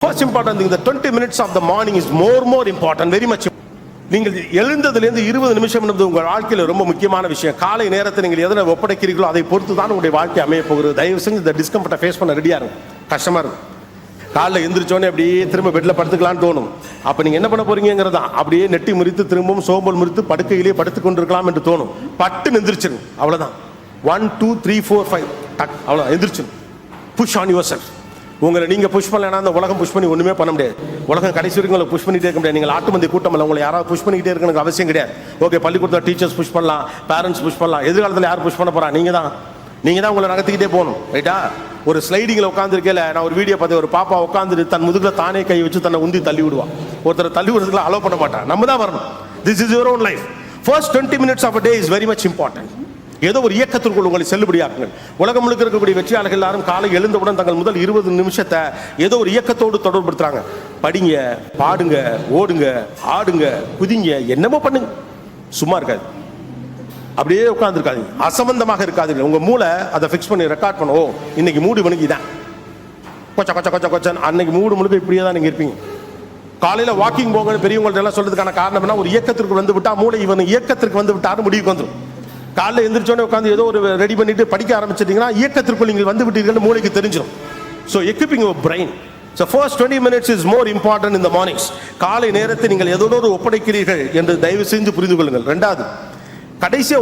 First important thing, the 20 minutes of the morning is more important, very much. நீங்கள் எழுந்ததிலிருந்து 20 நிமிஷம் என்பது உங்கள் வாழ்க்கையில் ரொம்ப முக்கியமான விஷயம். காலை நேரத்தை நீங்கள் எதனை ஒப்படைக்கிறீர்களோ அதை பொறுத்து தான் உங்களுடைய வாழ்க்கை அமைய போகிறது. தயவு செஞ்சு இந்த டிஸ்கம்ஃபர்ட்டை ஃபேஸ் பண்ண ரெடியா இருங்க. கஷ்டமா இருக்கும். காலைல எந்திரிச்சோடனே அப்படியே திரும்ப பெட்ல படுத்துக்கலாம்னு தோணும். அப்ப நீங்க என்ன பண்ண போறீங்கிறதா அப்படியே நெட்டி முறித்து திரும்பவும் சோம்பல் முறித்து படுக்கையிலேயே படுத்துக் கொண்டிருக்கலாம் என்று தோணும். பட்டு எந்திரிச்சிருங்க. அவ்வளவுதான். 1 2 3 4 5 டக் அவ்வளவுதான் எந்திரிச்சிருங்க. Push on yourself. உங்களை நீங்க புஷ் பண்ணலன்னா அந்த உலகம் புஷ் பண்ணி ஒண்ணுமே பண்ண முடியாது. உலகம் கடைசி வரைக்கும் உங்களை புஷ் பண்ணிட்டே இருக்க முடியாது. நீங்கள் ஆட்டு மந்தி கூட்டம் இல்லை, உங்களை யாராவது புஷ் பண்ணிக்கிட்டே இருக்கணும் அவசியம் கிடையாது. ஓகே, பள்ளிக்கூடத்தில் டீச்சர்ஸ் புஷ் பண்ணலாம், பேரண்ட்ஸ் புஷ் பண்ணலாம். எதிர்காலத்தில் யார் புஷ் பண்ண போறா? நீங்க தான் உங்களை நகர்த்திக்கிட்டே போகணும். ரைட்டா? ஒரு ஸ்லைடிங்கில் உட்காந்துருக்கேல நான் ஒரு வீடியோ பார்த்து, ஒரு பாப்பா உட்காந்துட்டு தன் முதுகில் தானே கை வச்சு தன்னை உந்தி தள்ளி விடுவான். ஒருத்தர் தள்ளி விடுறதுக்குலாம் அலோவ் பண்ண மாட்டான். நம்ம தான் வரணும். This is your own life. First 20 minutes of a day is very much important. ஏதோ ஒரு இயக்கத்திற்குள் உங்களை செல்லுபடியாக்குங்கள். உலகம் முழுக்க இருக்கக்கூடிய வெற்றியாளர்கள் எல்லாரும் காலை எழுந்தவுடன் தங்கள் முதல் 20 நிமிஷத்தை ஏதோ ஒரு இயக்கத்தோடு தொடர்புபடுத்துறாங்க. படிங்க, பாடுங்க, ஓடுங்க, ஆடுங்க, குதிங்க, என்னமோ பண்ணுங்க. சும்மா இருக்காது, அப்படியே உட்கார்ந்துருக்காதீங்க, அசம்பந்தமாக இருக்காதீங்க. உங்க மூளை அதை ஃபிக்ஸ் பண்ணி ரெக்கார்ட் பண்ண. ஓ, இன்னைக்கு மூடு மணிக்கு இதான் கொச்ச கொச்ச கொச்ச கொச்சன். அன்னைக்கு மூடு முழுக்க இப்படியே தான் நீங்க இருப்பீங்க. காலையில வாக்கிங் போங்கன்னு பெரியவங்கள்ட்ட எல்லாம் சொல்றதுக்கான காரணம் என்ன? ஒரு இயக்கத்திற்கு வந்து விட்டா மூளை இவன் இயக்கத்திற்கு வந்து விட்டாரு முடிவுக்கு வந்துடும். காலைல எந்திரிச்சோடனே உட்காந்து ஏதோ ஒரு ரெடி பண்ணிட்டு படிக்க ஆரம்பிச்சிட்டீங்கன்னா இயக்கத்திற்குள் நீங்கள் வந்து விட்டீர்கள் மூளைக்கு தெரிஞ்சிடும். So equipping your brain. So first 20 minutes is more important in the mornings. காலை நேரத்தை நீங்கள் ஏதோ ஒரு ஒப்படைக்கிறீர்கள் என்று தயவு செய்து புரிந்து கொள்ளுங்கள். ரெண்டாவது, கடைசியாக